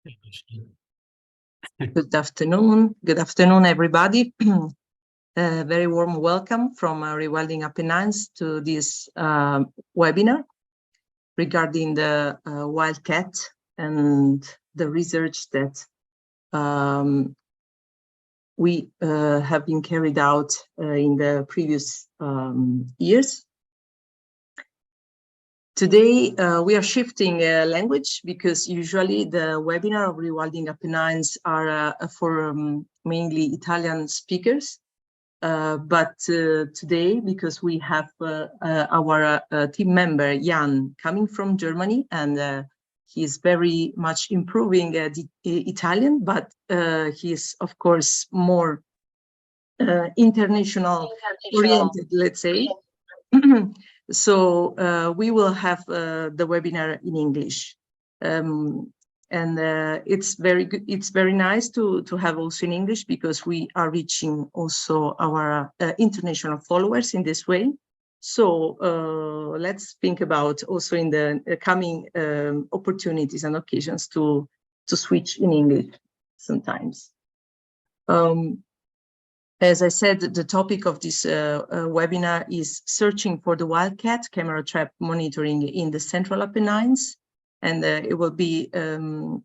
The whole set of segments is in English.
Good afternoon. Good afternoon, everybody. A very warm welcome from Rewilding Apennines to this webinar regarding the Wildcat and the research that we have been carried out in the previous years. Today, we are shifting language because usually the webinar of Rewilding Apennines are for mainly Italian speakers. But today, because we have our team member, Jan, coming from Germany, and he is very much improving the Italian, but he is, of course, more international oriented, let's say. So we will have the webinar in English, and it's very good. It's very nice to have also in English because we are reaching also our international followers in this way. So let's think about also in the coming opportunities and occasions to switch in English sometimes. As I said, the topic of this webinar is searching for the wildcat camera trap monitoring in the Central Apennines. And it will be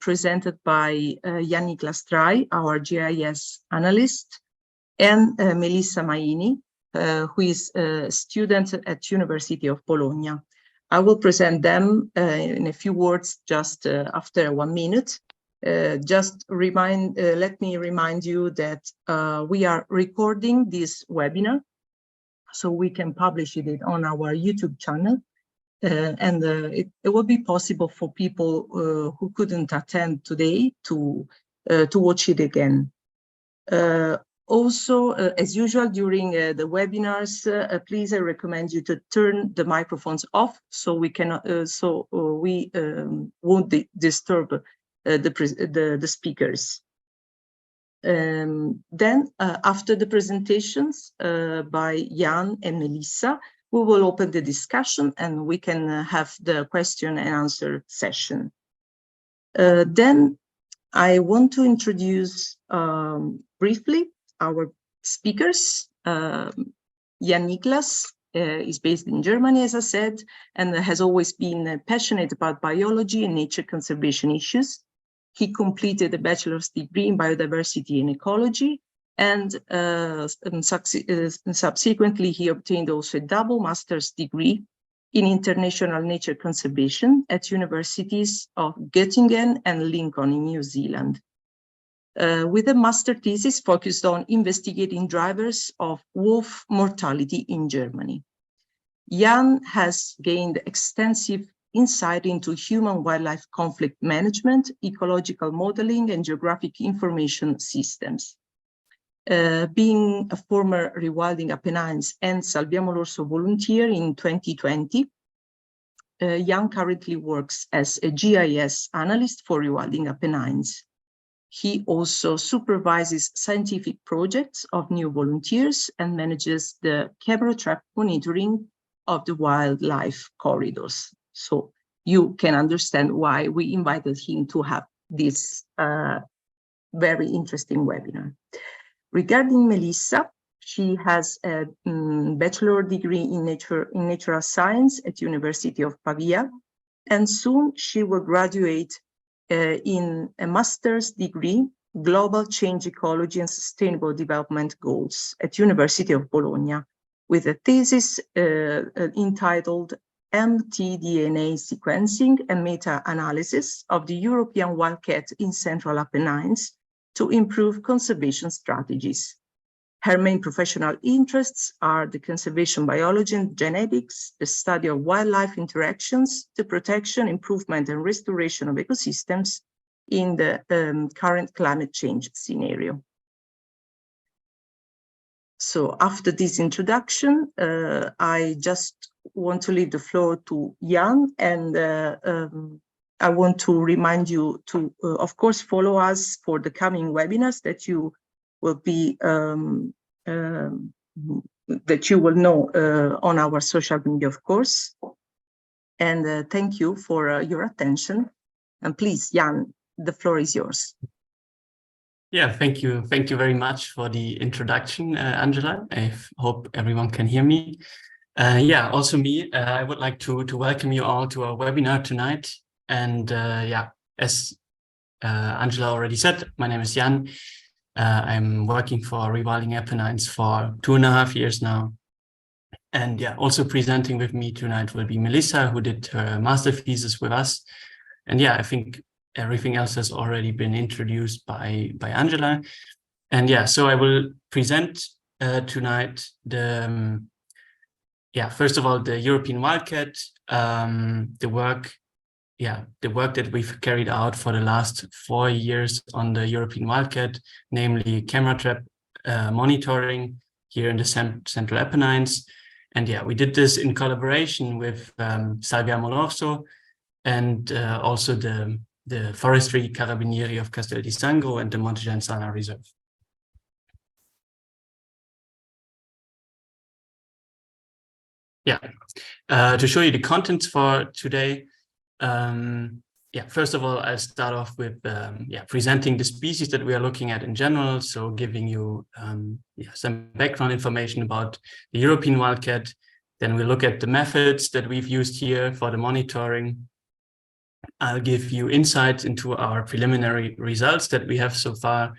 presented by Jan-Niklas Trei, our GIS analyst, and Melissa Maini, who is a student at University of Bologna. I will present them in a few words just after 1 minute. Let me remind you that we are recording this webinar, so we can publish it on our YouTube channel, and it will be possible for people who couldn't attend today to watch it again. Also, as usual during the webinars, please, I recommend you to turn the microphones off so we cannot, we won't disturb the speakers. Then after the presentations by Jan and Melissa, we will open the discussion and we can have the question and answer session. Then I want to introduce briefly our speakers. Jan-Niklas is based in Germany, as I said, and has always been passionate about biology and nature conservation issues. He completed a bachelor's degree in biodiversity and ecology, and subsequently he obtained also a double master's degree in international nature conservation at universities of Göttingen and Lincoln in New Zealand, with a master thesis focused on investigating drivers of wolf mortality in Germany. Jan has gained extensive insight into human-wildlife conflict management, ecological modeling, and geographic information systems. Being a former Rewilding Apennines and Salviamo l'Orso volunteer in 2020, Jan currently works as a GIS analyst for Rewilding Apennines. He also supervises scientific projects of new volunteers and manages the camera trap monitoring of the wildlife corridors. So you can understand why we invited him to have this very interesting webinar. Regarding Melissa, she has a bachelor degree in natural science at University of Pavia, and soon she will graduate in a master's degree, Global Change Ecology and Sustainable Development Goals at University of Bologna, with a thesis entitled mtDNA Sequencing and Meta-Analysis of the European Wildcat in Central Apennines to Improve Conservation Strategies. Her main professional interests are the conservation biology and genetics, the study of wildlife interactions, the protection, improvement, and restoration of ecosystems in the current climate change scenario. So after this introduction, I just want to leave the floor to Jan, and I want to remind you to, of course, follow us for the coming webinars that you will be that you will know on our social media, of course. And thank you for your attention. And please, Jan, the floor is yours. Yeah, thank you. Thank you very much for the introduction, Angela. I hope everyone can hear me. Yeah, also me, I would like to welcome you all to our webinar tonight. And yeah, as Angela already said, my name is Jan. I'm working for Rewilding Apennines for 2.5 years now. And yeah, also presenting with me tonight will be Melissa, who did her master thesis with us. And yeah, I think everything else has already been introduced by Angela. And yeah, so I will present tonight the, first of all, the European Wildcat, the work that we've carried out for the last 4 years on the European Wildcat, namely camera trap monitoring here in the Central Apennines. And yeah, we did this in collaboration with Salviamo l'Orso and also the Forestry Carabinieri of Castel di Sangro and the Monte Genzana Reserve. Yeah, to show you the contents for today, first of all, I'll start off with presenting the species that we are looking at in general. So giving you some background information about the European wildcat. Then we'll look at the methods that we've used here for the monitoring. I'll give you insights into our preliminary results that we have so far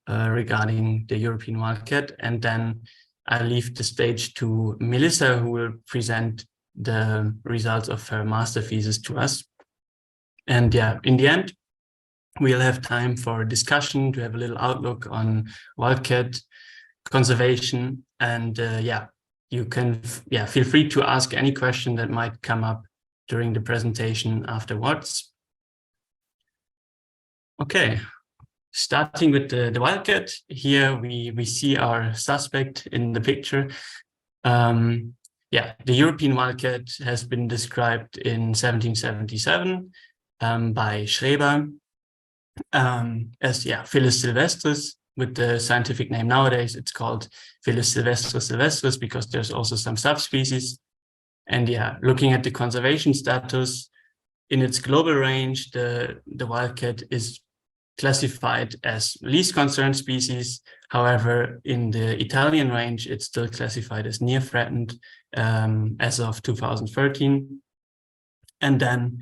regarding the European wildcat. And then I'll leave the stage to Melissa, who will present the results of her master thesis to us. And yeah, in the end, we'll have time for discussion to have a little outlook on wildcat conservation. And you can feel free to ask any question that might come up during the presentation afterwards. Okay, starting with the wildcat. Here we see our suspect in the picture. The European wildcat has been described in 1777 by Schreber as Felis sylvestris. With the scientific name nowadays, it's called Felis sylvestris sylvestris because there's also some subspecies. And yeah, looking at the conservation status in its global range, the wildcat is classified as least concerned species. However, in the Italian range, it's still classified as near threatened as of 2013. And then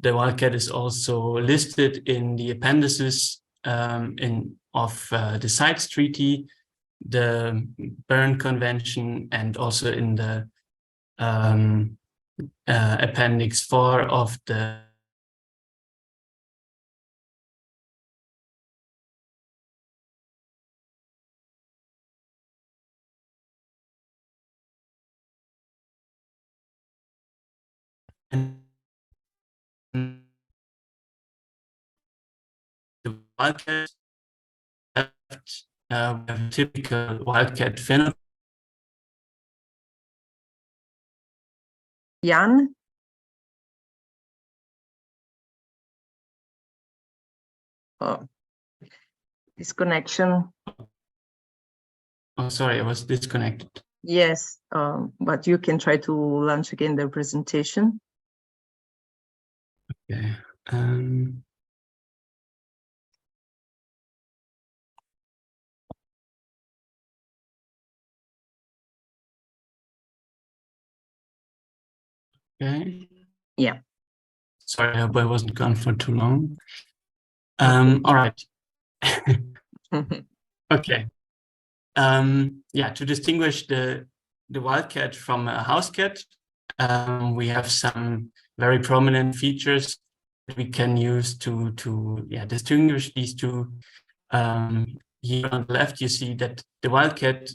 the wildcat is also listed in the appendices of the CITES Treaty, the Berne Convention, and also in the Appendix 4 of the wildcat have a typical wildcat phenotype. Jan? Oh, disconnection. Oh, sorry, I was disconnected. Yes, but you can try to launch again the presentation. Okay. Okay. Yeah. Sorry, I hope I wasn't gone for too long. All right. Okay. To distinguish the wildcat from a house cat, we have some very prominent features that we can use to distinguish these two. Here on the left, you see that the wildcat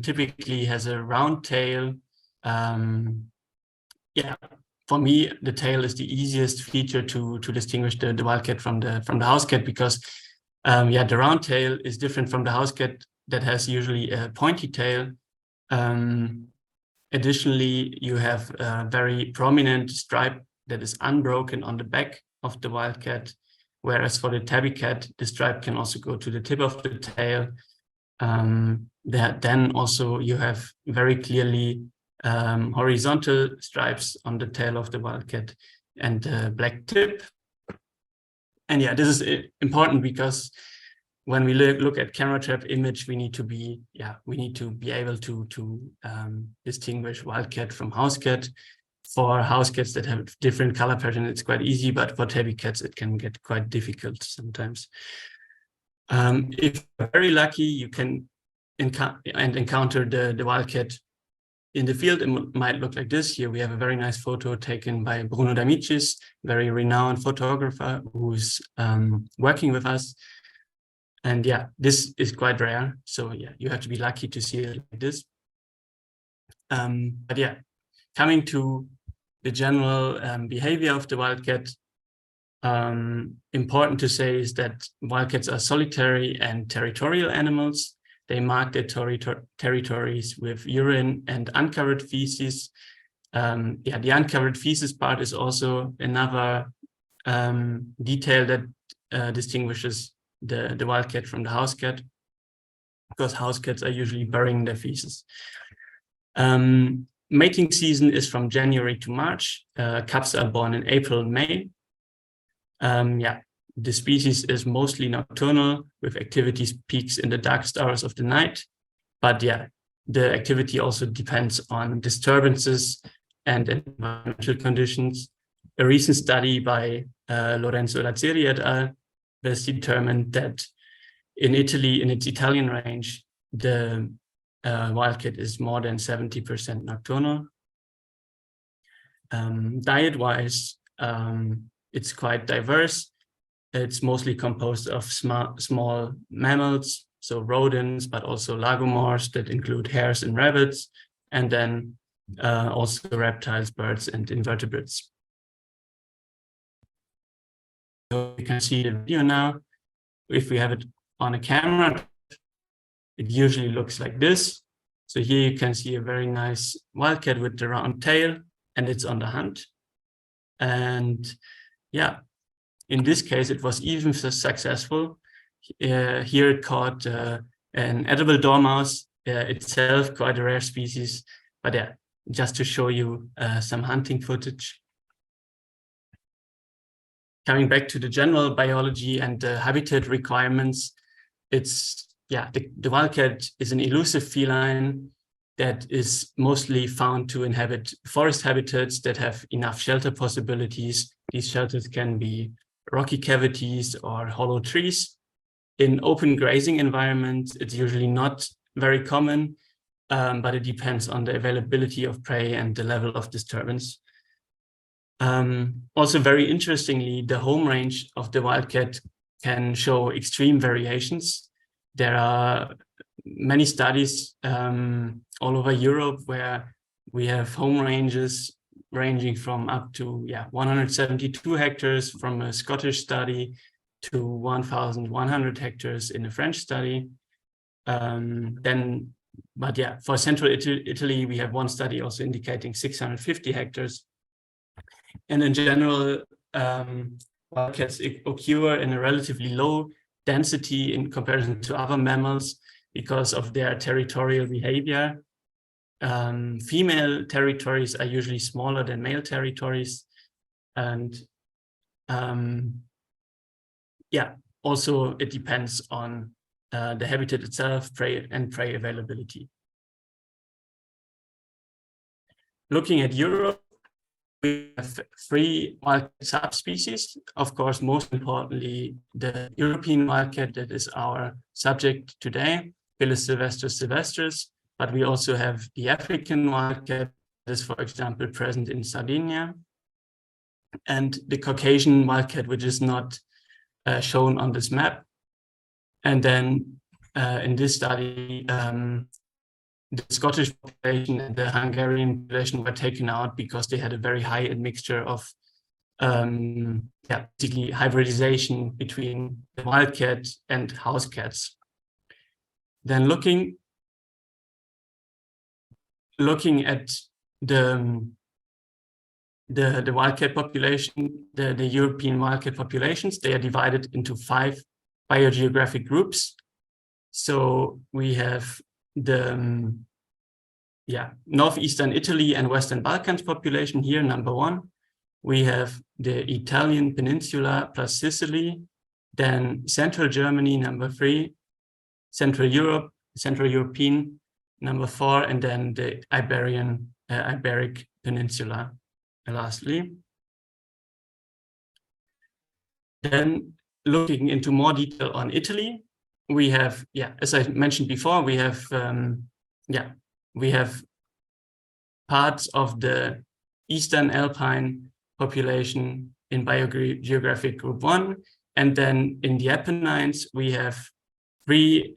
typically has a round tail. For me, the tail is the easiest feature to distinguish the wildcat from the house cat because the round tail is different from the house cat that has usually a pointy tail. Additionally, you have a very prominent stripe that is unbroken on the back of the wildcat, whereas for the tabby cat, the stripe can also go to the tip of the tail. Then also you have very clearly horizontal stripes on the tail of the wildcat and the black tip. And yeah, this is important because when we look at camera trap image, we need to be able to distinguish wildcat from house cat. For house cats that have different color pattern, it's quite easy, but for tabby cats, it can get quite difficult sometimes. If you're very lucky, you can encounter the wildcat in the field. It might look like this. Here we have a very nice photo taken by Bruno D'Amicis, very renowned photographer who's working with us. And yeah, this is quite rare. So yeah, you have to be lucky to see it like this. But yeah, coming to the general behavior of the wildcat, important to say is that wildcats are solitary and territorial animals. They mark their territories with urine and uncovered feces. Yeah, the uncovered feces part is also another detail that distinguishes the wildcat from the house cat, because house cats are usually burying their feces. Mating season is from January to March. Cubs are born in April and May. Yeah, the species is mostly nocturnal, with activity peaks in the darkest hours of the night. But yeah, the activity also depends on disturbances and environmental conditions. A recent study by Lorenzo Lazzeri et al. Has determined that in Italy, in its Italian range, the wildcat is more than 70% nocturnal. Diet-wise, it's quite diverse. It's mostly composed of small mammals, so rodents, but also lagomorphs that include hares and rabbits, and then also reptiles, birds, and invertebrates. So you can see the video now. If we have it on a camera, it usually looks like this. So here you can see a very nice wildcat with the round tail, and it's on the hunt. And yeah, in this case, it was even successful. Here it caught an edible dormouse, itself quite a rare species. But yeah, just to show you some hunting footage. Coming back to the general biology and the habitat requirements, it's, yeah, the wildcat is an elusive feline that is mostly found to inhabit forest habitats that have enough shelter possibilities. These shelters can be rocky cavities or hollow trees. In open grazing environments, it's usually not very common, but it depends on the availability of prey and the level of disturbance. Also, very interestingly, the home range of the wildcat can show extreme variations. There are many studies all over Europe where we have home ranges ranging from up to 172 hectares from a Scottish study to 1,100 hectares in a French study. But yeah, for Central Italy, we have one study also indicating 650 hectares. And in general, wildcats occur in a relatively low density in comparison to other mammals because of their territorial behavior. Female territories are usually smaller than male territories. And yeah, also it depends on the habitat itself, prey availability. Looking at Europe, we have 3 wildcat subspecies. Of course, most importantly, the European wildcat that is our subject today, Felis sylvestris sylvestris, but we also have the African wildcat that is, for example, present in Sardinia, and the Caucasian wildcat, which is not shown on this map. And then in this study, the Scottish population and the Hungarian population were taken out because they had a very high admixture of basically hybridization between the wildcat and house cats. Then looking at the wildcat population, the European wildcat populations, they are divided into 5 biogeographic groups. So we have the northeastern Italy and Western Balkans population here, number 1. we have the Italian peninsula plus Sicily, then Central Germany, number 3, Central Europe, Central European, number 4, and then the Iberic Peninsula, lastly. Then looking into more detail on Italy, we have, as I mentioned before, we have parts of the Eastern Alpine population in biogeographic group 1, and then in the Apennines we have three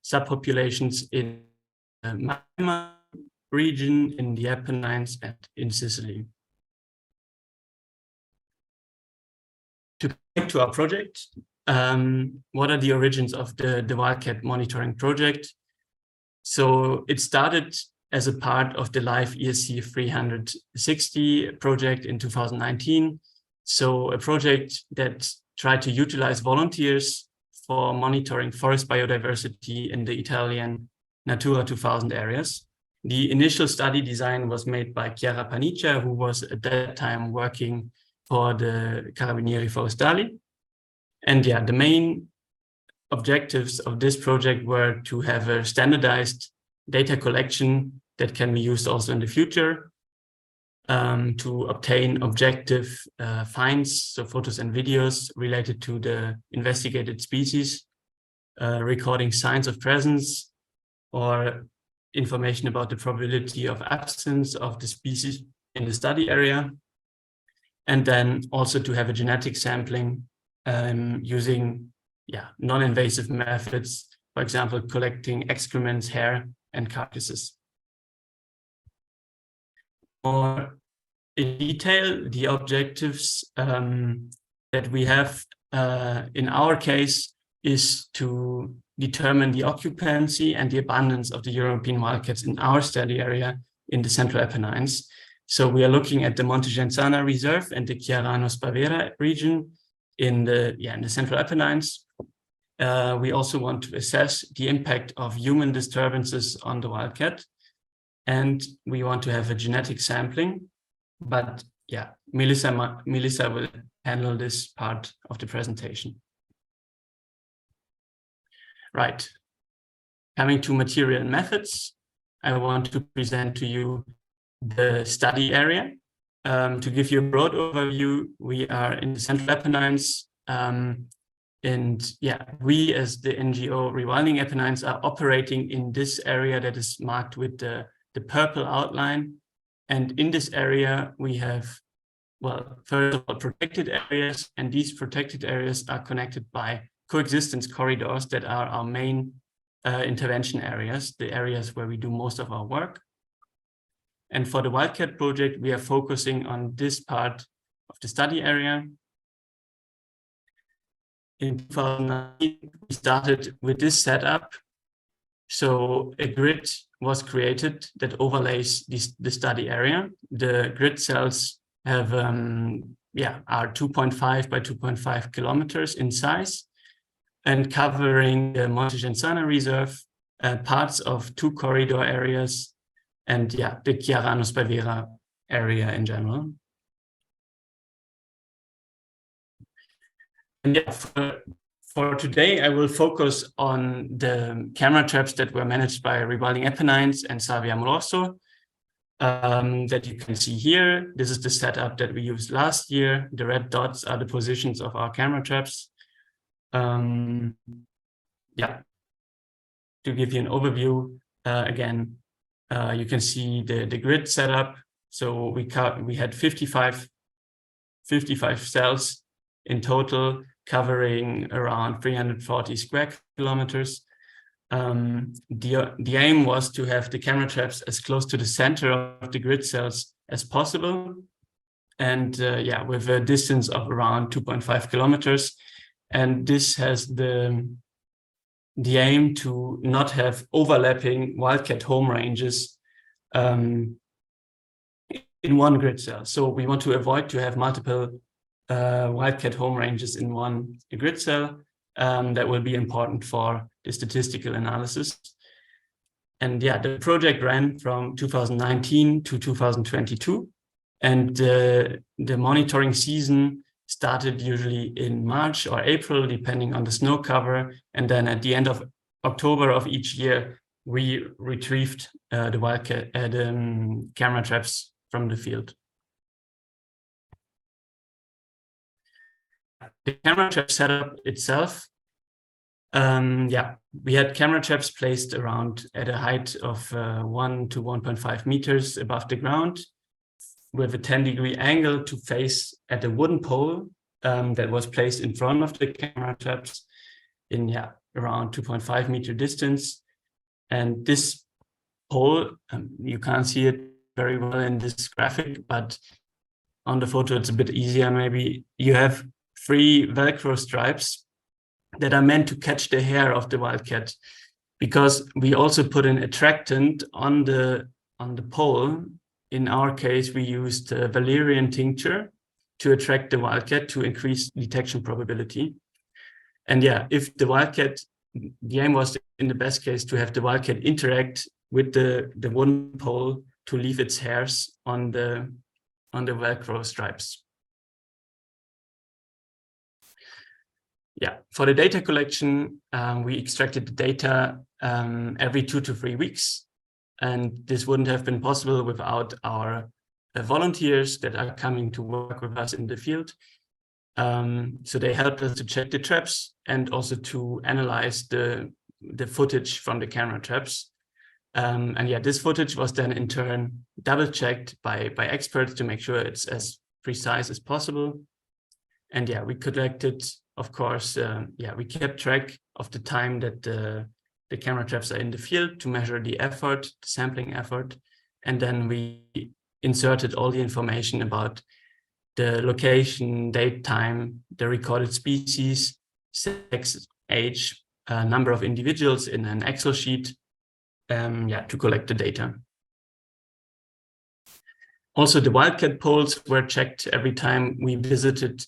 subpopulations in the Maini region, in the Apennines, and in Sicily. To come back to our project, what are the origins of the Wildcat monitoring project? So it started as a part of the Live ESC 360 project in 2019. So a project that tried to utilize volunteers for monitoring forest biodiversity in the Italian Natura 2000 areas. The initial study design was made by Chiara Paniccia, who was at that time working for the Carabinieri Forestali. And the main objectives of this project were to have a standardized data collection that can be used also in the future, to obtain objective finds, so photos and videos related to the investigated species, recording signs of presence or information about the probability of absence of the species in the study area, and then also to have a genetic sampling using non-invasive methods, for example, collecting excrements, hair, and carcasses. More in detail, the objectives that we have in our case is to determine the occupancy and the abundance of the European wildcats in our study area in the Central Apennines. So we are looking at the Monte Genzana Reserve and the Chiarano-Spavera region in the Central Apennines. We also want to assess the impact of human disturbances on the wildcat, and we want to have a genetic sampling. But Melissa will handle this part of the presentation. Right. Coming to material and methods, I want to present to you the study area. To give you a broad overview, we are in the Central Apennines, and we as the NGO Rewilding Apennines are operating in this area that is marked with the purple outline. And in this area, we have, first of all, protected areas, and these protected areas are connected by coexistence corridors that are our main intervention areas, the areas where we do most of our work. And for the Wildcat project, we are focusing on this part of the study area. In 2019, we started with this setup. So a grid was created that overlays the study area. The grid cells have are 2.5 by 2.5 kilometers in size, and covering the Monte Genzana Reserve, parts of 2 corridor areas, and the Chiarano-Spavera area in general. And for today, I will focus on the camera traps that were managed by Rewilding Apennines and Salvia Amoroso, that you can see here. This is the setup that we used last year. The red dots are the positions of our camera traps. To give you an overview, again, you can see the grid setup. So we had 55 cells in total, covering around 340 square kilometers. The aim was to have the camera traps as close to the center of the grid cells as possible, and with a distance of around 2.5 kilometers. And this has the aim to not have overlapping wildcat home ranges in one grid cell. So we want to avoid to have multiple wildcat home ranges in one grid cell. That will be important for the statistical analysis. And yeah, the project ran from 2019 to 2022. And the monitoring season started usually in March or April, depending on the snow cover. And then at the end of October of each year, we retrieved the Wildcat camera traps from the field. The camera trap setup itself, yeah, we had camera traps placed around at a height of 1 to 1.5 meters above the ground, with a 10-degree angle to face at a wooden pole that was placed in front of the camera traps in around 2.5 meter distance. And this pole, you can't see it very well in this graphic, but on the photo it's a bit easier maybe. You have 3 Velcro stripes that are meant to catch the hair of the wildcat, because we also put an attractant on the pole. In our case, we used valerian tincture to attract the wildcat to increase detection probability. And yeah, if the wildcat, the aim was in the best case to have the wildcat interact with the wooden pole to leave its hairs on the Velcro stripes. Yeah, for the data collection, we extracted the data every 2 to 3 weeks. And this wouldn't have been possible without our volunteers that are coming to work with us in the field. So they helped us to check the traps and also to analyze the footage from the camera traps. And yeah, this footage was then in turn double-checked by experts to make sure it's as precise as possible. And yeah, we collected, of course, we kept track of the time that the camera traps are in the field to measure the effort, the sampling effort. And then we inserted all the information about the location, date, time, the recorded species, sex, age, number of individuals in an Excel sheet, to collect the data. Also, the wildcat poles were checked every time we visited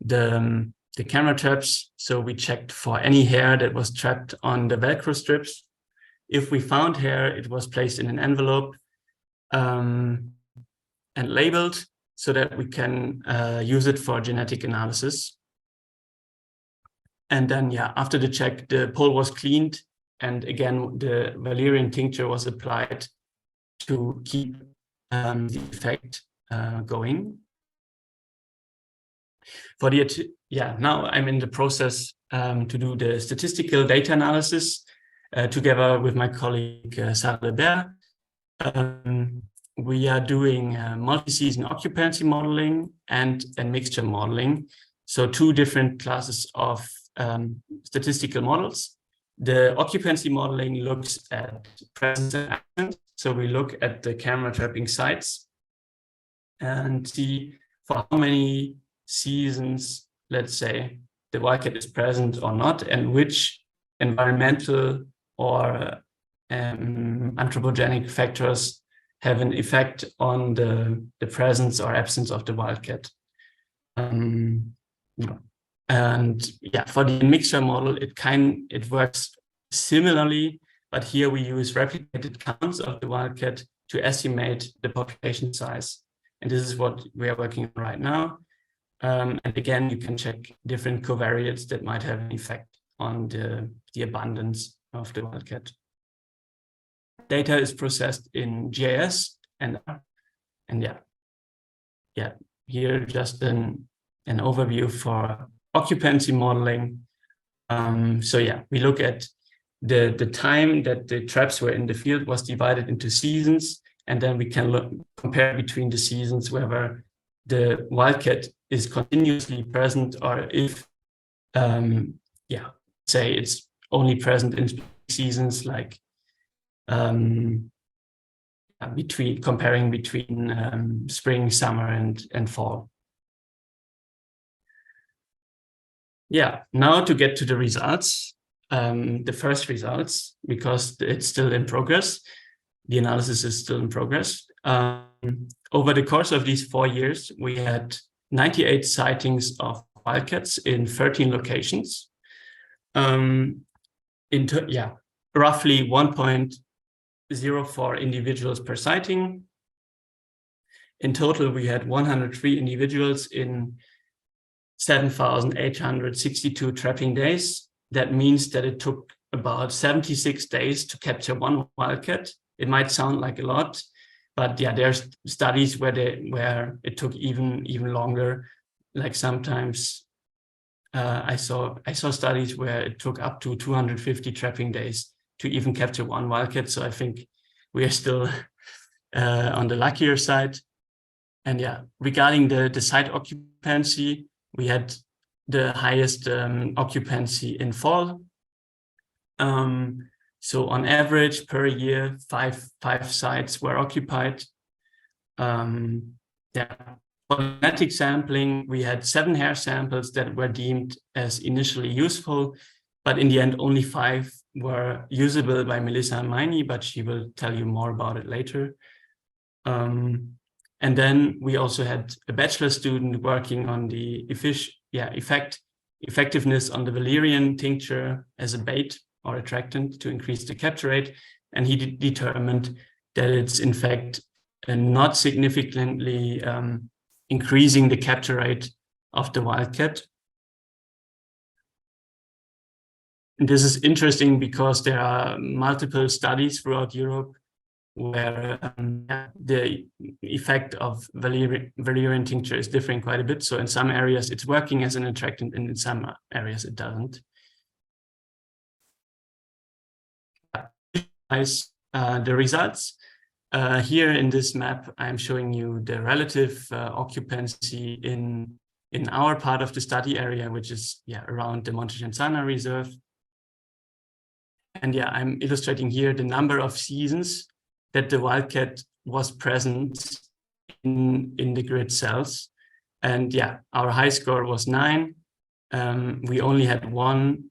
the camera traps. So we checked for any hair that was trapped on the Velcro strips. If we found hair, it was placed in an envelope and labeled so that we can use it for genetic analysis. And then, after the check, the pole was cleaned. And again, the valerian tincture was applied to keep the effect going. For the now I'm in the process to do the statistical data analysis together with my colleague Sarah Lebert. We are doing multi-season occupancy modeling and mixture modeling. So 2 different classes of statistical models. The occupancy modeling looks at presence and absence. So we look at the camera trapping sites and see for how many seasons, let's say, the wildcat is present or not, and which environmental or anthropogenic factors have an effect on the presence or absence of the wildcat. And for the mixture model, it works similarly, but here we use replicated counts of the wildcat to estimate the population size. And this is what we are working on right now. And again, you can check different covariates that might have an effect on the abundance of the wildcat. Data is processed in GIS and here just an overview for occupancy modeling. We look at the time that the traps were in the field was divided into seasons, and then we can compare between the seasons whether the wildcat is continuously present or if, say it's only present in seasons like comparing between spring, summer, and fall. Now to get to the results, the first results, because it's still in progress. The analysis is still in progress. Over the course of these 4 years, we had 98 sightings of wildcats in 13 locations. Roughly 0.04 individuals per sighting. In total, we had 103 individuals in 7,862 trapping days. That means that it took about 76 days to capture one wildcat. It might sound like a lot, but yeah, there's studies where it took even longer. Like sometimes I saw studies where it took up to 250 trapping days to even capture one wildcat. So I think we are still on the luckier side. And yeah, regarding the site occupancy, we had the highest occupancy in fall. So on average per year, five sites were occupied. Yeah, for genetic sampling, we had 7 hair samples that were deemed as initially useful, but in the end, only 5 were usable by Melissa and Maini, but she will tell you more about it later. And then we also had a bachelor student working on the effectiveness on the valerian tincture as a bait or attractant to increase the capture rate. And he determined that it's in fact not significantly increasing the capture rate of the wildcat. And this is interesting because there are multiple studies throughout Europe where the effect of valerian tincture is differing quite a bit. So in some areas it's working as an attractant, and in some areas it doesn't. The results. Here in this map, I'm showing you the relative occupancy in our part of the study area, which is around the Monte Genzana Reserve. And I'm illustrating here the number of seasons that the wildcat was present in the grid cells. And our high score was 9. We only had one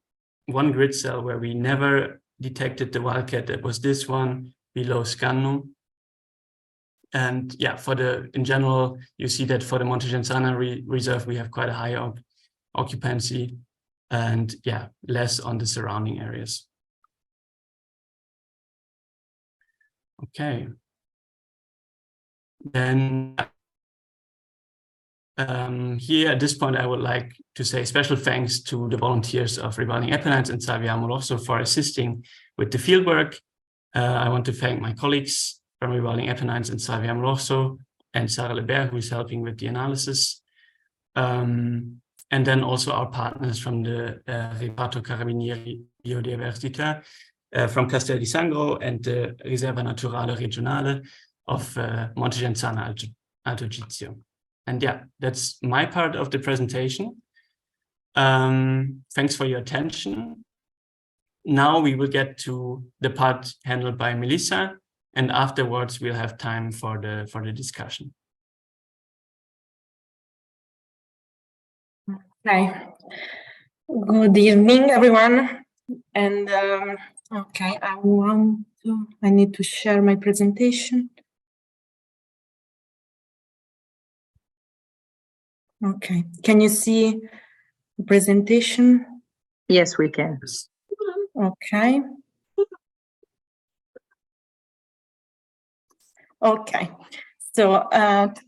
grid cell where we never detected the wildcat. That was this one below Scannum. And in general, you see that for the Monte Genzana Reserve, we have quite a high occupancy and less on the surrounding areas. Okay. Then here at this point, I would like to say special thanks to the volunteers of Rewilding Apennines and Salvia Amoroso for assisting with the fieldwork. I want to thank my colleagues from Rewilding Apennines and Salvia Amoroso and Sarah Lebert, who is helping with the analysis. And then also our partners from the Reparto Carabinieri Biodiversità, from Castel di Sangro and the Riserva Naturale Regionale of Monte Genzana Alto Gizio. And that's my part of the presentation. Thanks for your attention. Now we will get to the part handled by Melissa, and afterwards we'll have time for the discussion. Hi, good evening, everyone. And okay, I need to share my presentation. Okay, can you see the presentation? Yes, we can. Okay. Okay, so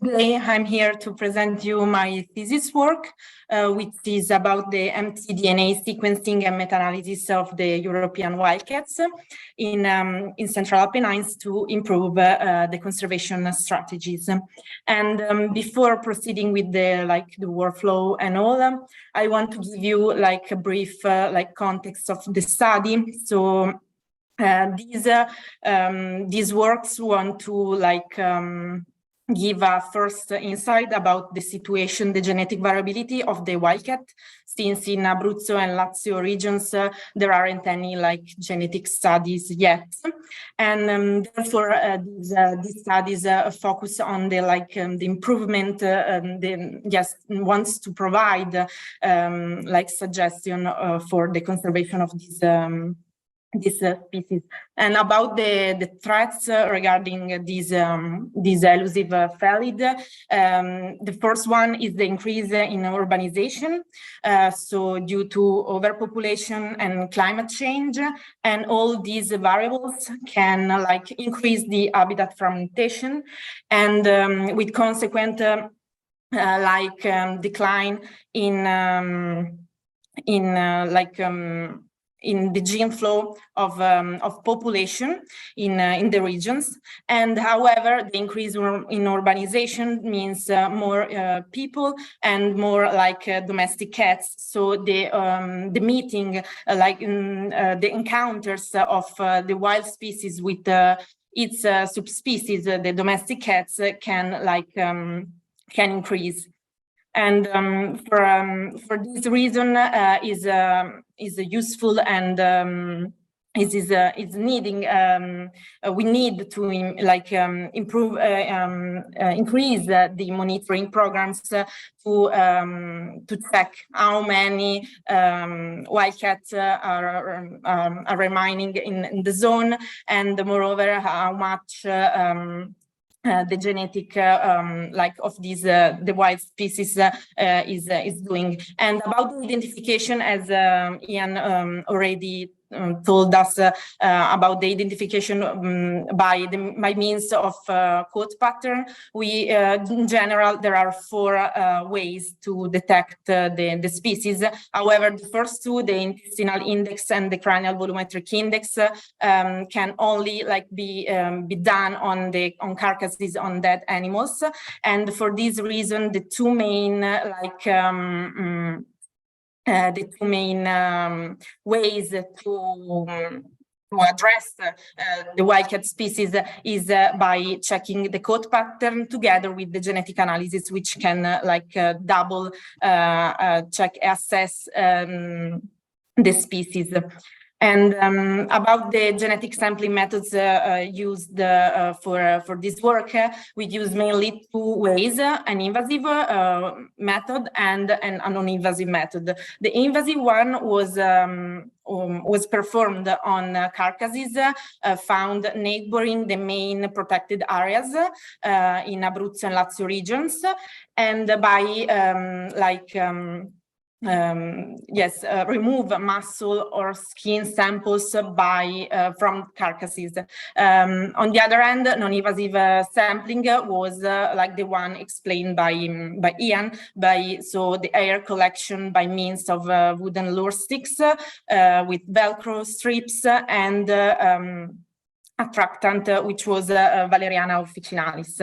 today I'm here to present you my thesis work, which is about the mtDNA sequencing and meta-analysis of the European wildcats in Central Apennines to improve the conservation strategies. And before proceeding with the workflow and all, I want to give you a brief context of the study. So these works want to give a first insight about the situation, the genetic variability of the wildcat, since in Abruzzo and Lazio regions there aren't any genetic studies yet, and therefore these studies focus on the improvement. Wants to provide suggestion for the conservation of species. And about the threats regarding these elusive felid, the first one is the increase in urbanization, so due to overpopulation and climate change, and all these variables can like increase the habitat fragmentation, and with consequent decline in the gene flow of population in the regions. And however, the increase in urbanization means more people and more domestic cats. So the meeting, the encounters of the wild species with its subspecies, the domestic cats, can increase. And for this reason, is useful and is needing. We need to improve, increase the monitoring programs to check how many wildcats are remaining in the zone, and moreover how much the genetic of these the wild species is doing. And about the identification, as Ian already told us about the identification by means of coat pattern. We in general there are 4 ways to detect the species. However, the first 2, the intestinal index and the cranial volumetric index, can only be done on carcasses on dead animals. And for this reason, the two main ways to address the wildcat species is by checking the coat pattern together with the genetic analysis, which can double check, assess the species. And about the genetic sampling methods used for this work, we use mainly 2 ways: an invasive method and an non-invasive method. The invasive one was performed on carcasses found neighboring the main protected areas in Abruzzo and Lazio regions, and by remove muscle or skin samples from carcasses. On the other hand, non-invasive sampling was the one explained by Ian, so the air collection by means of wooden lure sticks with Velcro strips and attractant, which was Valeriana officinalis.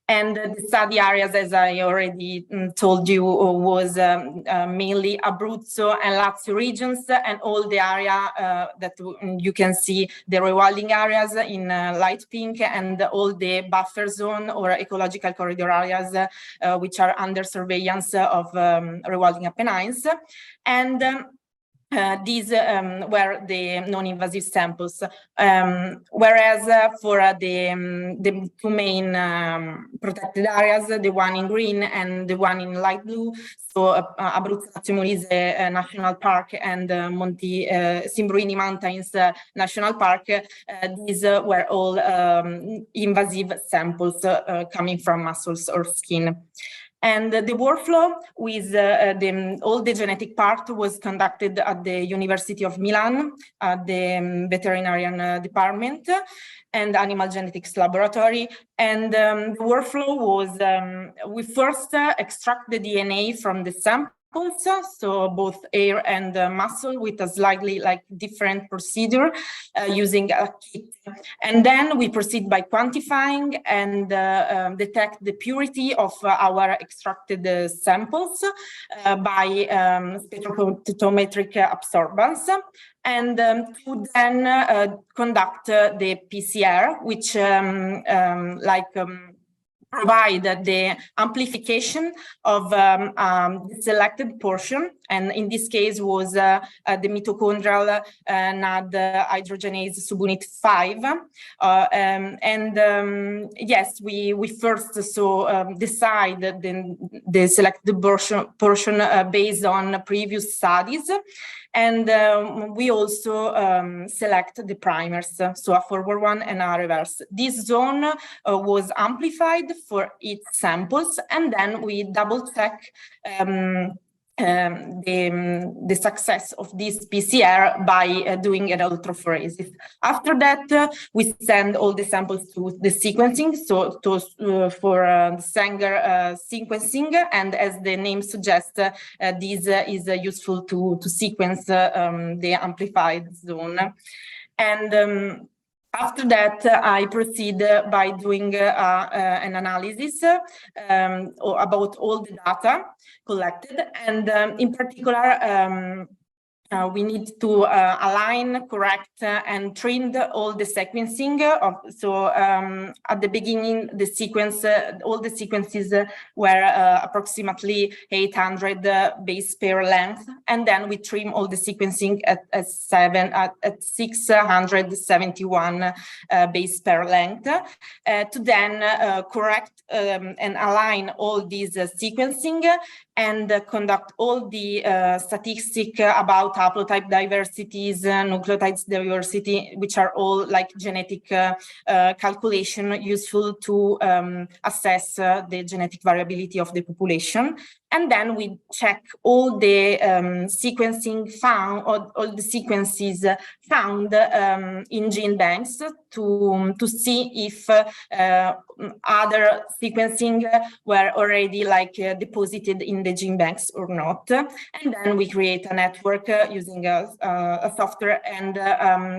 And the study areas, as I already told you, was mainly Abruzzo and Lazio regions, and all the area that you can see, the rewilding areas in light pink, and all the buffer zone or ecological corridor areas which are under surveillance of Rewilding Apennines. And these were the non-invasive samples, whereas for the 2 main protected areas, the one in green and the one in light blue, so Abruzzo Lazio Molise National Park and Monti Simbruini Mountains National Park, these were all invasive samples coming from muscles or skin. And the workflow with all the genetic part was conducted at the University of Milan, at the veterinarian department and animal genetics laboratory. And the workflow was, we first extract the DNA from the sample, so both air and muscle, with a slightly different procedure using a kit. And then we proceed by quantifying and detect the purity of our extracted samples by spectrophotometric absorbance, and to then conduct the PCR, which provide the amplification of the selected portion, and in this case was the mitochondrial NAD hydrogenase subunit 5. Yes, we first decide the selected portion based on previous studies, And we also select the primers, so a forward one and a reverse. This zone was amplified for its samples, and then we double check the success of this PCR by doing an electrophoresis. After that, we send all the samples to the sequencing, so for Sanger sequencing, and as the name suggests, this is useful to sequence the amplified zone. And after that, I proceed by doing an analysis about all the data collected, and in particular, we need to align, correct, and trim all the sequencing. So at the beginning, the sequence, all the sequences were approximately 800 base pair length, and then we trim all the sequencing at 671 base pair length to then correct and align all these sequencing and conduct all the statistics about haplotype diversities, nucleotides diversity, which are all like genetic calculation useful to assess the genetic variability of the population. And then we check all the sequencing found, all the sequences found in gene banks to see if other sequencing were already like deposited in the gene banks or not. And then we create a network using a software, and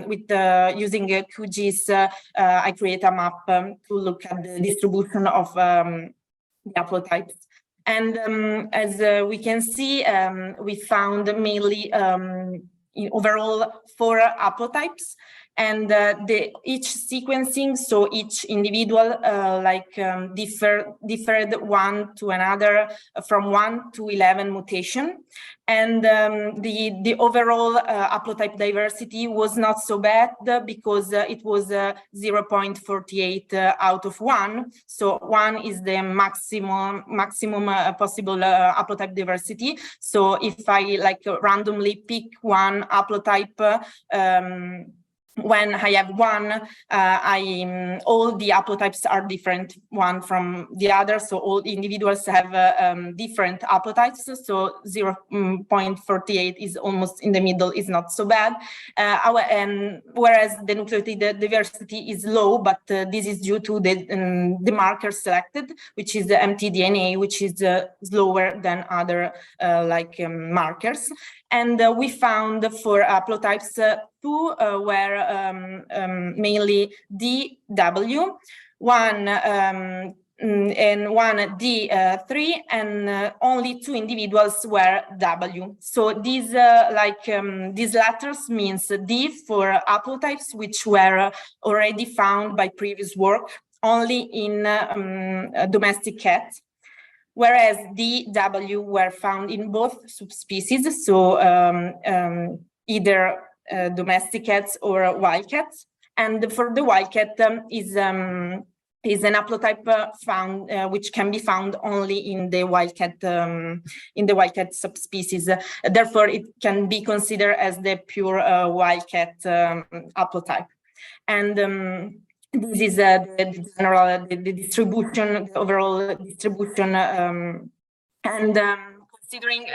with using QGIS, I create a map to look at the distribution of the haplotypes. And as we can see, we found mainly overall 4 haplotypes, and each sequencing, so each individual differed one to another from 1 to 11 mutation. And the overall haplotype diversity was not so bad because it was 0.48 out of 1. So 1 is the maximum possible haplotype diversity. So if I like randomly pick one haplotype, when I have one, all the haplotypes are different one from the other. So all individuals have different haplotypes. So 0.48 is almost in the middle, is not so bad. Whereas the nucleotide diversity is low, but this is due to the marker selected, which is the mtDNA, which is slower than other markers. And we found for haplotypes 2 were mainly DW, one and one D3, and only 2 individuals were W. So these these letters means D for haplotypes which were already found by previous work only in domestic cats, whereas DW were found in both subspecies, so either domestic cats or wildcats. And for the wildcat is an haplotype found which can be found only in the wildcat subspecies. Therefore, it can be considered as the pure wildcat haplotype. And this is the general the distribution, the overall distribution, and considering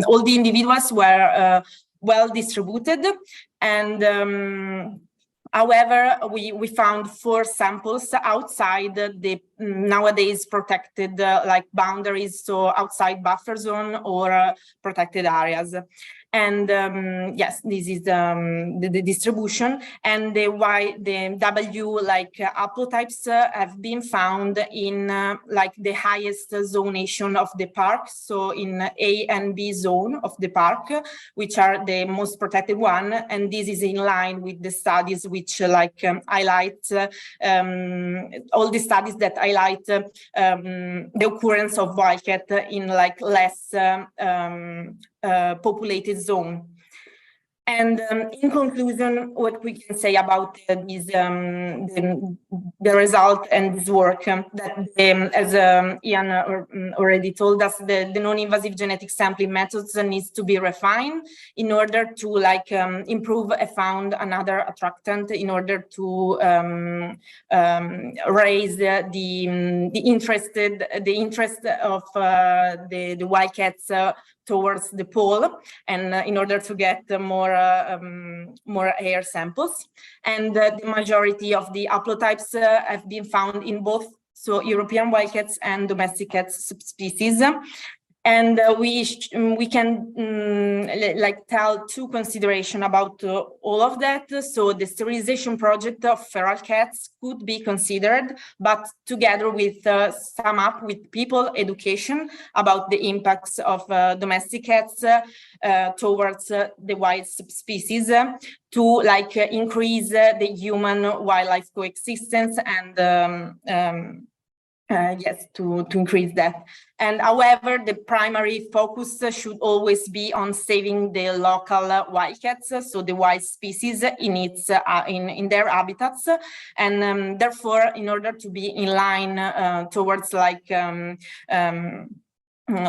all the individuals were well distributed, and however, we found 4 samples outside the nowadays protected boundaries, so outside buffer zone or protected areas. And yes, this is the distribution, and the W haplotypes have been found in the highest zonation of the park, so in A and B zone of the park, which are the most protected one. And this is in line with the studies which highlight all the studies that highlight the occurrence of wildcat in less populated zone. And in conclusion, what we can say about this, the result and this work, that as Jan already told us, the non-invasive genetic sampling methods needs to be refined in order to improve and found another attractant in order to raise the interest of the wildcats towards the pole, and in order to get more air samples. And the majority of the haplotypes have been found in both European wildcats and domestic cats subspecies. And we can tell two considerations about all of that. So the sterilization project of feral cats could be considered, but together with sum up with people education about the impacts of domestic cats towards the wild subspecies to increase the human-wildlife coexistence and yes, to increase that. And however, the primary focus should always be on saving the local wildcats, so the wild species in its in their habitats, and therefore, in order to be in line towards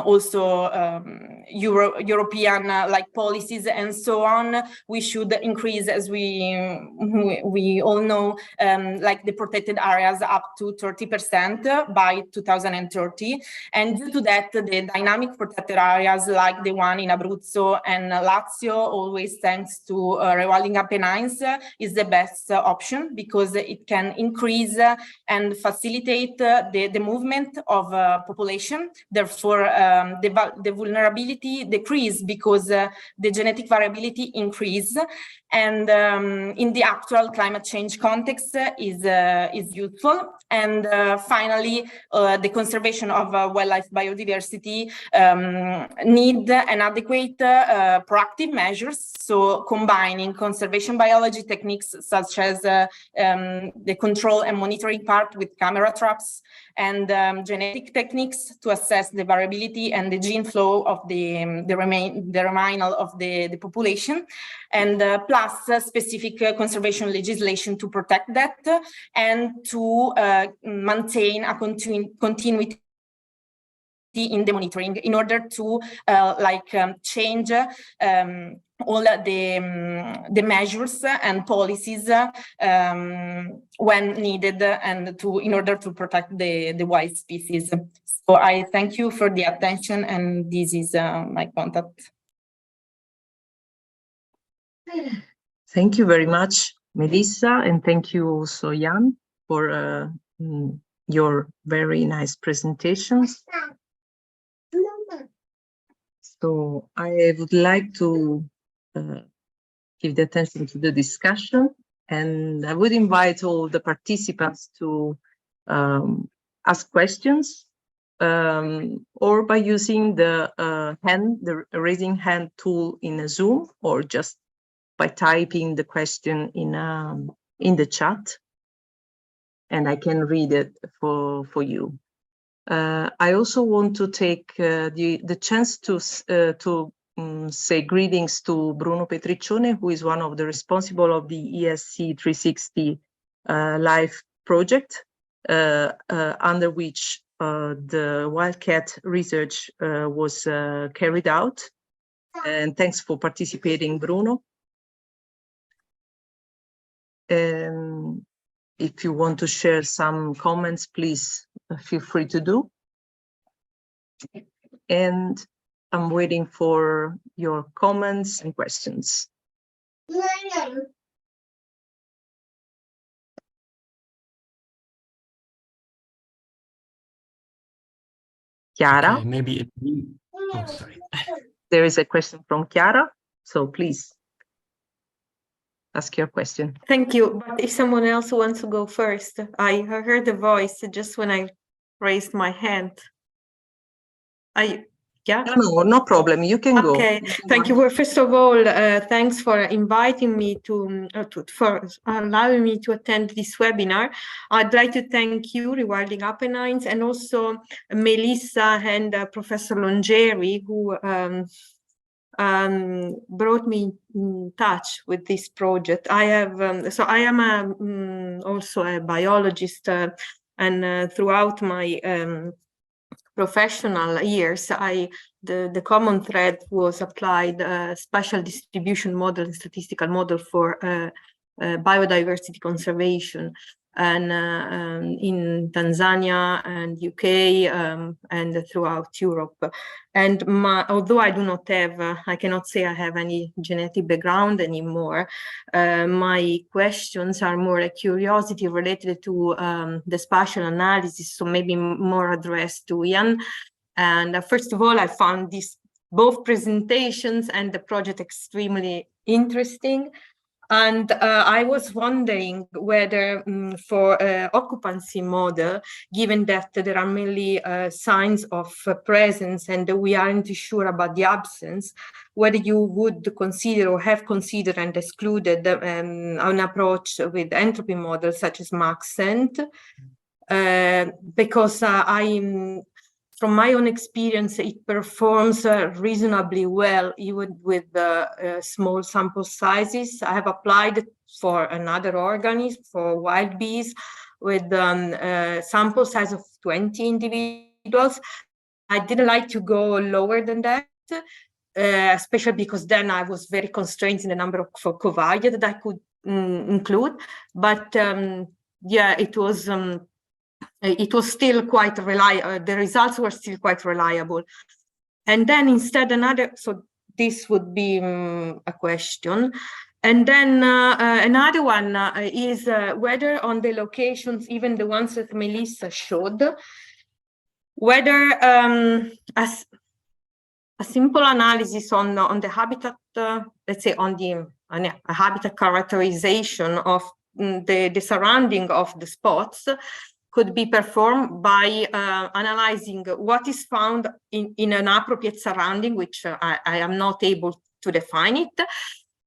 also European policies and so on, we should increase, as we all know, the protected areas up to 30% by 2030. And due to that, the dynamic protected areas like the one in Abruzzo and Lazio, always thanks to Rewilding Apennines, is the best option, because it can increase and facilitate the movement of population. Therefore, the vulnerability decrease because the genetic variability increase, and in the actual climate change context is useful. And finally, the conservation of wildlife biodiversity need an adequate proactive measures. So combining conservation biology techniques such as the control and monitoring part with camera traps, and genetic techniques to assess the variability and the gene flow of the remainder of the population, and plus specific conservation legislation to protect that and to maintain a continuity in the monitoring in order to change all the measures and policies when needed, and in order to protect the wild species. So I thank you for the attention, and this is my contact. Thank you very much, Melissa, and thank you also, Jan, for your very nice presentations. So I would like to give the attention to the discussion, and I would invite all the participants to ask questions or by using the raising hand tool in Zoom, or just by typing the question in the chat, and I can read it for you. I also want to take the chance to say greetings to Bruno Petriccione, who is one of the responsible of the ESC 360 Life project, under which the Wildcat research was carried out. And thanks for participating, Bruno. If you want to share some comments, please feel free to do. And I'm waiting for your comments and questions. Chiara? Okay, maybe oh, sorry. There is a question from Chiara, so please ask your question. Thank you. But if someone else wants to go first, I heard the voice just when I raised my hand. Yeah? No problem. You can go. Okay, thank you. Well, first of all, thanks for inviting me for allowing me to attend this webinar. I'd like to thank you, Rewilding Apennines, and also Melissa and Professor Longeri, who brought me in touch with this project. I have so I am also a biologist, and throughout my professional years, the common thread was applied spatial distribution model and statistical model for biodiversity conservation, and in Tanzania and UK and throughout Europe. And although I do not have, I cannot say I have any genetic background anymore, my questions are more a curiosity related to the spatial analysis, so maybe more addressed to Jan. And first of all, I found both presentations and the project extremely interesting. And I was wondering whether for occupancy model, given that there are mainly signs of presence and we aren't sure about the absence, whether you would consider or have considered and excluded an approach with entropy models such as Maxent, because from my own experience, it performs reasonably well, even with small sample sizes. I have applied for another organism, for wild bees, with sample size of 20 individuals. I didn't like to go lower than that, especially because then I was very constrained in the number of covariae that I could include. But yeah, it was still quite reliable. The results were still quite reliable. And then instead so this would be a question. And then another one is whether on the locations, even the ones that Melissa showed, whether a simple analysis on the habitat, let's say on the habitat characterization of the surrounding of the spots could be performed by analyzing what is found in an appropriate surrounding, which I am not able to define it,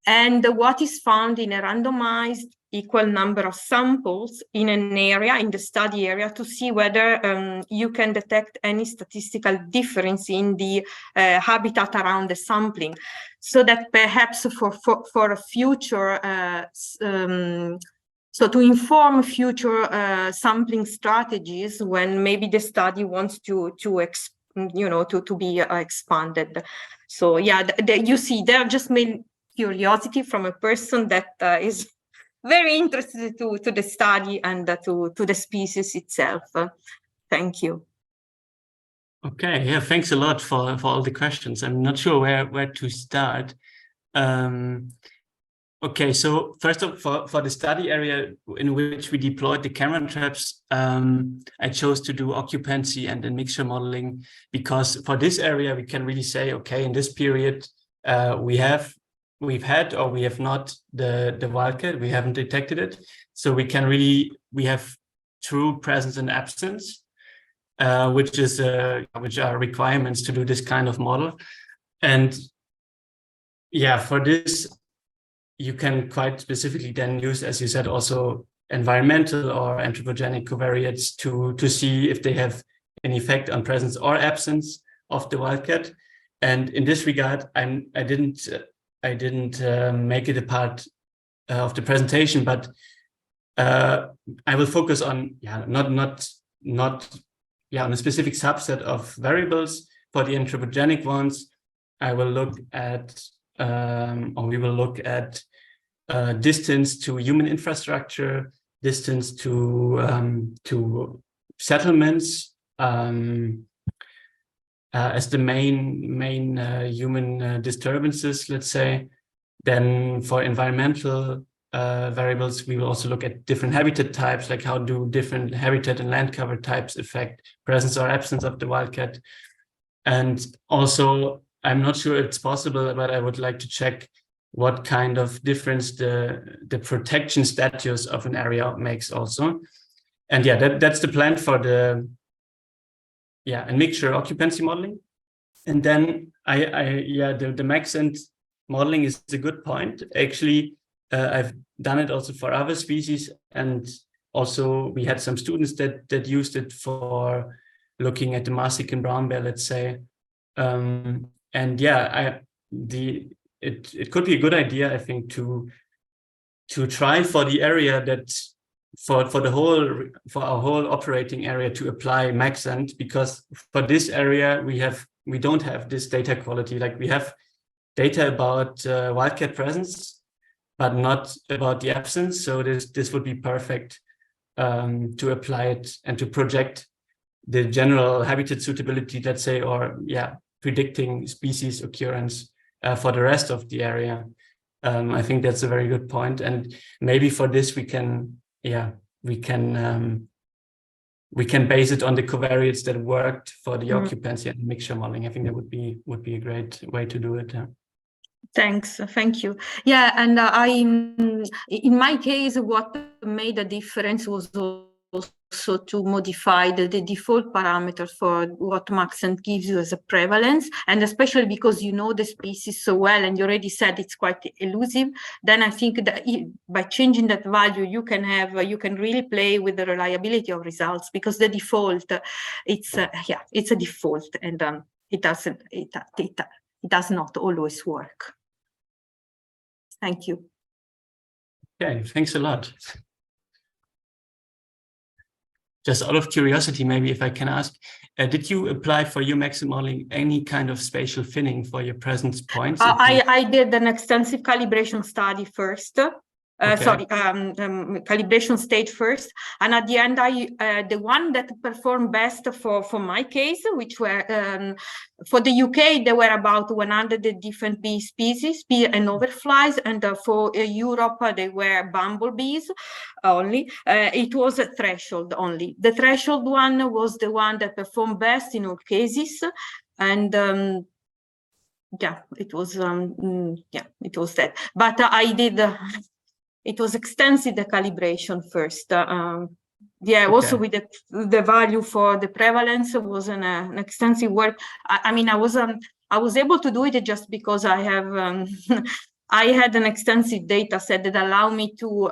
and what is found in a randomized equal number of samples in an area, in the study area, to see whether you can detect any statistical difference in the habitat around the sampling, so that perhaps for a future so to inform future sampling strategies when maybe the study wants to be expanded. So yeah, you see, they're just made curiosity from a person that is very interested to the study and to the species itself. Thank you. Okay, yeah, thanks a lot for all the questions. I'm not sure where to start. Okay, so first of all, for the study area in which we deployed the camera traps, I chose to do occupancy and then mixture modeling, because for this area we can really say, okay, in this period we've had or we have not the wildcat, we haven't detected it, so we have true presence and absence, which are requirements to do this kind of model. And yeah, for this you can quite specifically then use, as you said, also environmental or anthropogenic covariates to see if they have an effect on presence or absence of the wildcat. And in this regard, I didn't make it a part of the presentation, but I will focus on not on a specific subset of variables. For the anthropogenic ones, I will look at we will look at distance to human infrastructure, distance to settlements as the main human disturbances, let's say. Then for environmental variables, we will also look at different habitat types, like how do different habitat and land cover types affect presence or absence of the wildcat. And also, I'm not sure it's possible, but I would like to check what kind of difference the protection status of an area makes also. And yeah, that's the plan for the a mixture occupancy modeling. And then the Maxent modeling is a good point. Actually, I've done it also for other species, and also we had some students that used it for looking at the Marsican brown bear, let's say. And yeah, it could be a good idea, I think, to try for the area that for our whole operating area to apply Maxent, because for this area we don't have this data quality. Like we have data about wildcat presence, but not about the absence. So this would be perfect to apply it and to project the general habitat suitability, let's say, or predicting species occurrence for the rest of the area. I think that's a very good point, and maybe for this we can base it on the covariates that worked for the occupancy and mixture modeling. I think that would be a great way to do it. Thanks, thank you. Yeah, and in my case, what made a difference was also to modify the default parameter for what Maxent gives you as a prevalence, and especially because you know the species so well, and you already said it's quite elusive. Then I think that by changing that value, you can really play with the reliability of results, because the default, it's a default, and it does not always work. Thank you. Okay, thanks a lot. Just out of curiosity, maybe if I can ask, did you apply for your Maxent modeling any kind of spatial thinning for your presence points? I did an extensive calibration study first. Calibration stage first, and at the end the one that performed best for my case, which were for the UK, there were about 100 different bee species, bee and overflies, and for Europe they were bumblebees only. It was a threshold only. The threshold one was the one that performed best in all cases, and it was that. But I did. It was extensive, the calibration first. Also with the value for the prevalence was an extensive work. I mean, I was able to do it just because I have I had an extensive data set that allowed me to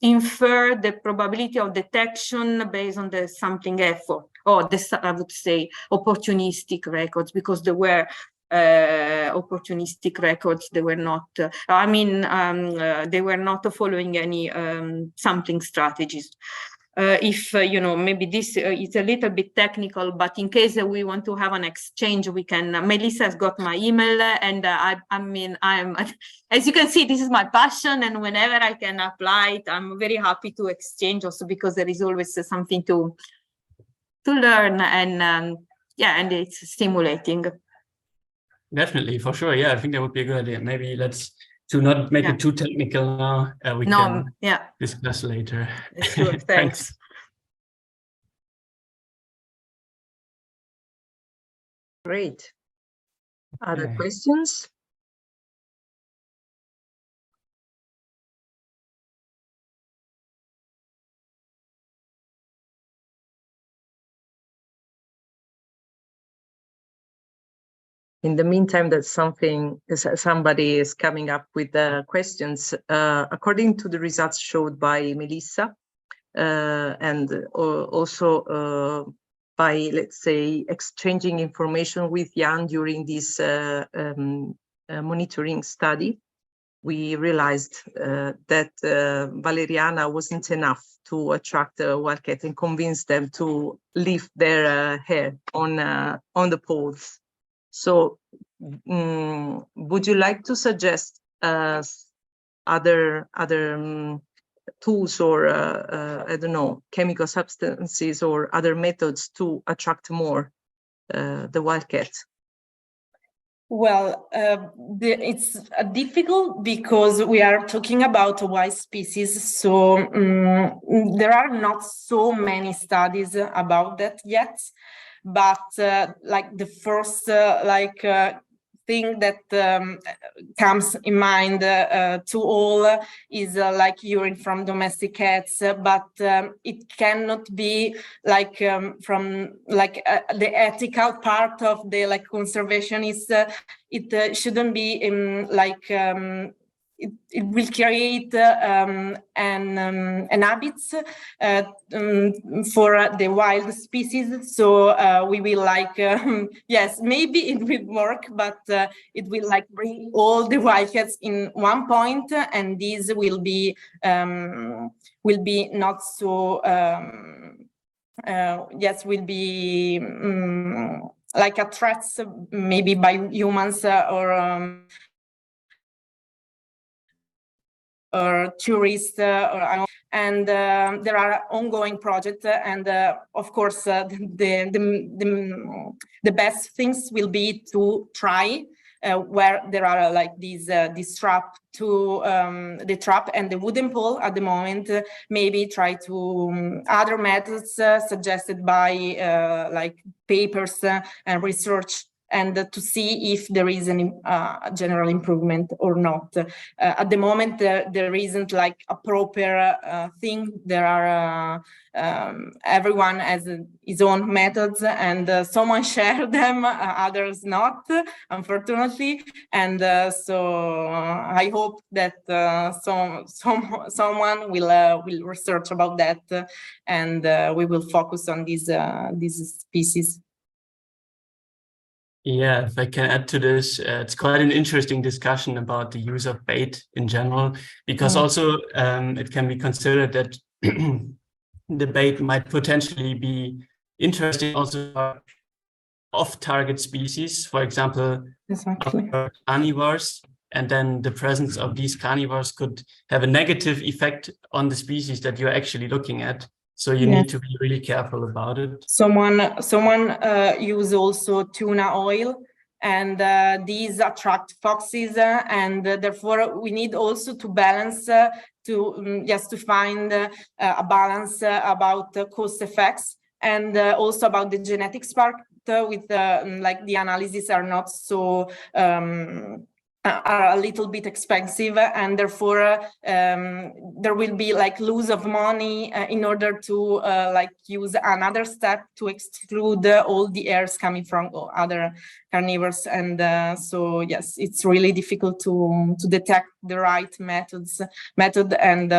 infer the probability of detection based on the sampling effort, or I would say opportunistic records, because there were opportunistic records. They were not they were not following any sampling strategies. If maybe this is a little bit technical, but in case we want to have an exchange, we can. Melissa has got my email, and I'm as you can see, this is my passion, and whenever I can apply it, I'm very happy to exchange, also because there is always something to learn, and and it's stimulating. Definitely, for sure. Yeah, I think that would be a good idea. Maybe to not make it too technical now. We can discuss later. Sure, thanks. Great. Other questions? In the meantime, that somebody is coming up with questions. According to the results showed by Melissa, and also by, let's say, exchanging information with Jan during this monitoring study, we realized that Valeriana wasn't enough to attract the wildcat and convince them to leave their hair on the poles. So would you like to suggest other tools, or I don't know, chemical substances or other methods to attract more the wildcat? Well, it's difficult because we are talking about wild species, so there are not so many studies about that yet. But like the first thing that comes in mind to all is like urine from domestic cats, but it cannot be like from like the ethical part of the conservationist. It shouldn't be it will create an habits for the wild species. So we will like, yes, maybe it will work, but it will like bring all the wildcats in one point, and these will be not so, yes, will be like a threat maybe by humans or tourists, and there are ongoing projects, and of course the best things will be to try where there are like these trap to the trap and the wooden pole at the moment, maybe try to other methods suggested by like papers and research, and to see if there is any general improvement or not. At the moment, there isn't like a proper thing. There are everyone has his own methods, and someone share them, others not, unfortunately. And so I hope that someone will research about that, and we will focus on these species. Yeah, if I can add to this, it's quite an interesting discussion about the use of bait in general, because also it can be considered that the bait might potentially be interesting also for off-target species, for example, carnivores, and then the presence of these carnivores could have a negative effect on the species that you're actually looking at. So you need to be really careful about it. Someone use also tuna oil, and these attract foxes, and therefore we need also to balance to find a balance about cost effects, and also about the genetics part with like the analysis are not so are a little bit expensive, and therefore there will be like lose of money in order to like use another step to exclude all the hairs coming from other carnivores. And so yes, it's really difficult to detect the right method, and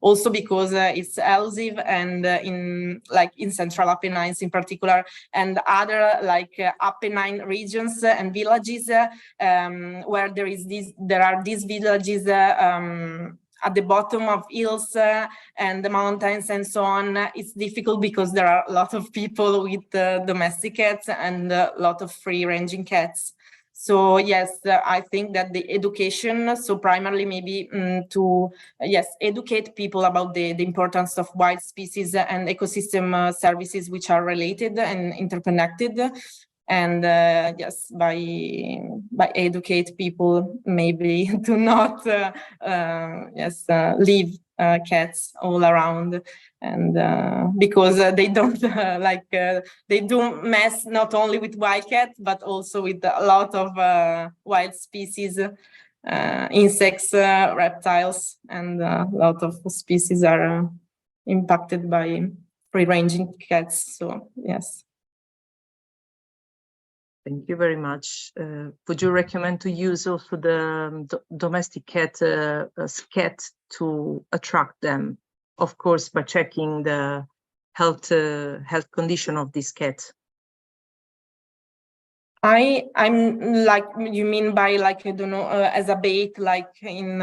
also because it's elusive, and in Central Apennines in particular, and other like Apennine regions and villages where there are these villages at the bottom of hills and the mountains and so on. It's difficult because there are a lot of people with domestic cats and a lot of free-ranging cats. So yes, I think that the education, so primarily maybe to educate people about the importance of wild species and ecosystem services which are related and interconnected. And yes, by educate people, maybe to not leave cats all around, and because they don't they do mess not only with wildcats but also with a lot of wild species, insects, reptiles, and a lot of species are impacted by free-ranging cats. So yes. Thank you very much. Would you recommend to use also the domestic cat scat to attract them? Of course, by checking the health condition of this cat. I'm like, you mean by like, I don't know, as a bait, like in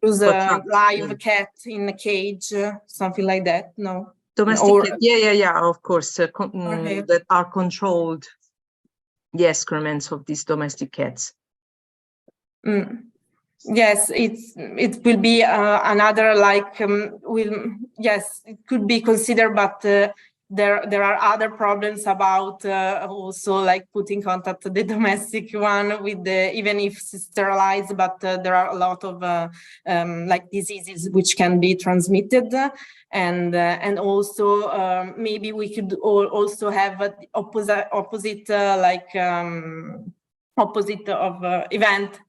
use a live cat in a cage, something like that? No. Domestic cat, yeah, of course, that are controlled. The excrements of these domestic cats. Yes, it will be another like yes, it could be considered, but there are other problems about also like put in contact the domestic one with the, even if sterilized, but there are a lot of like diseases which can be transmitted, and also maybe we could also have opposite like opposite of event.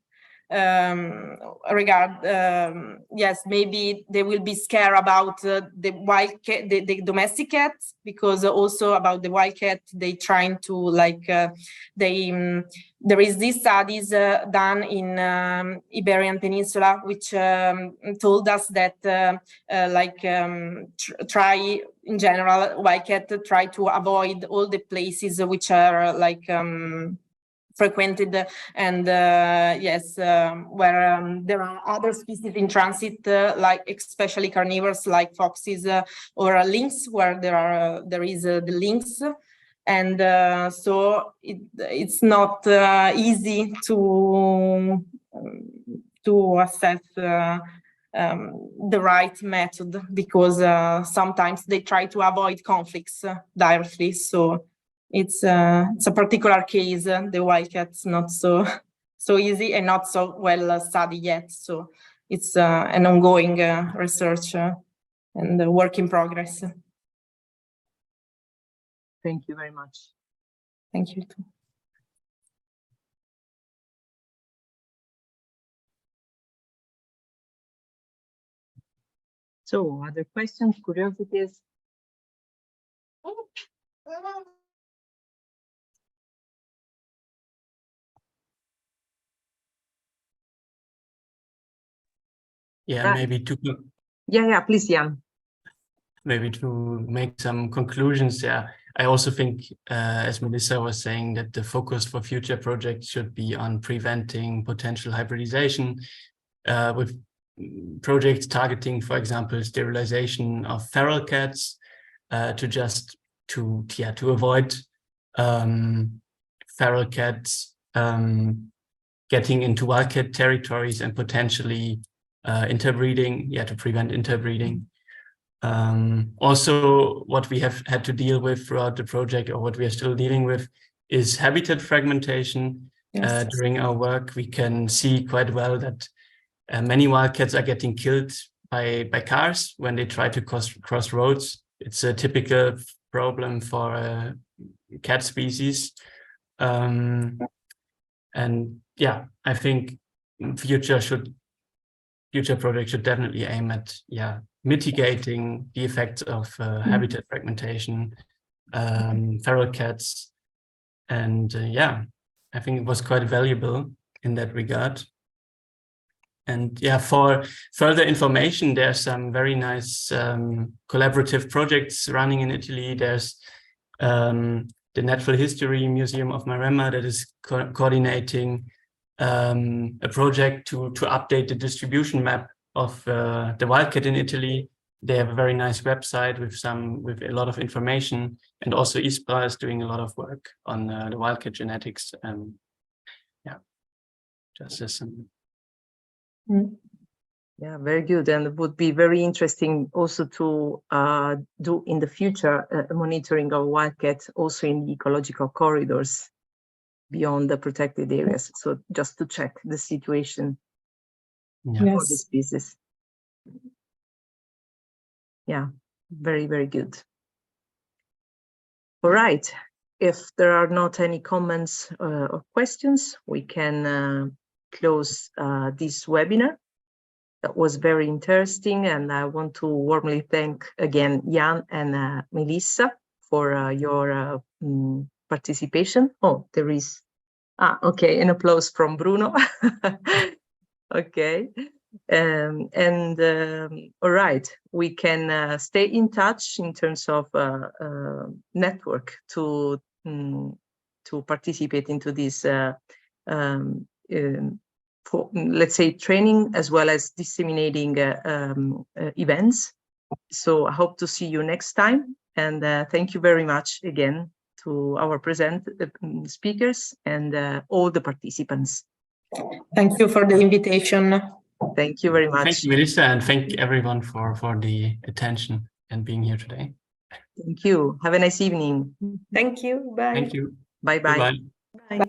yes, maybe they will be scared about the wildcat, the domestic cats, because also about the wildcat, they trying to like there is these studies done in Iberian Peninsula, which told us that try in general, wildcat try to avoid all the places which are like frequented and yes, where there are other species in transit, like especially carnivores like foxes or lynx, where there is the lynx, and so it's not easy to assess the right method, because sometimes they try to avoid conflicts directly. So it's a particular case. The wildcat's not so easy and not so well studied yet. So it's an ongoing research and a work in progress. Thank you very much. Thank you too. So, other questions, curiosities? Yeah, Right. maybe to Yeah, please, Jan. maybe to make some conclusions. Yeah, I also think, as Melissa was saying, that the focus for future projects should be on preventing potential hybridization, with projects targeting, for example, sterilization of feral cats, to avoid feral cats getting into wildcat territories and potentially interbreeding, to prevent interbreeding. Also, what we have had to deal with throughout the project, or what we are still dealing with, is habitat fragmentation. Yes. During our work, we can see quite well that many wildcats are getting killed by cars when they try to cross roads. It's a typical problem for a cat species. And yeah, I think future projects should definitely aim at mitigating the effects of habitat fragmentation, feral cats, and I think it was quite valuable in that regard. And for further information, there's some very nice collaborative projects running in Italy. There's the Natural History Museum of Maremma that is coordinating a project to update the distribution map of the wildcat in Italy. They have a very nice website with a lot of information, and also ISPRA is doing a lot of work on the wildcat genetics. Just as some. Yeah, very good. And it would be very interesting also to do in the future monitoring of wildcat also in the ecological corridors beyond the protected areas. So just to check the situation for the species. Yeah, very, very good. All right. If there are not any comments or questions, we can close this webinar. That was very interesting, and I want to warmly thank again Jan and Melissa for your participation. Oh, there is, okay, an applause from Bruno. Okay, all right, we can stay in touch in terms of network to participate into this for, let's say, training as well as disseminating events. So I hope to see you next time, and thank you very much again to our present speakers and all the participants. Thank you for the invitation. Thank you very much. Thank you, Melissa, and thank everyone for the attention and being here today. Thank you. Have a nice evening. Thank you. Bye. Thank you. Bye-bye. Bye-bye. Bye.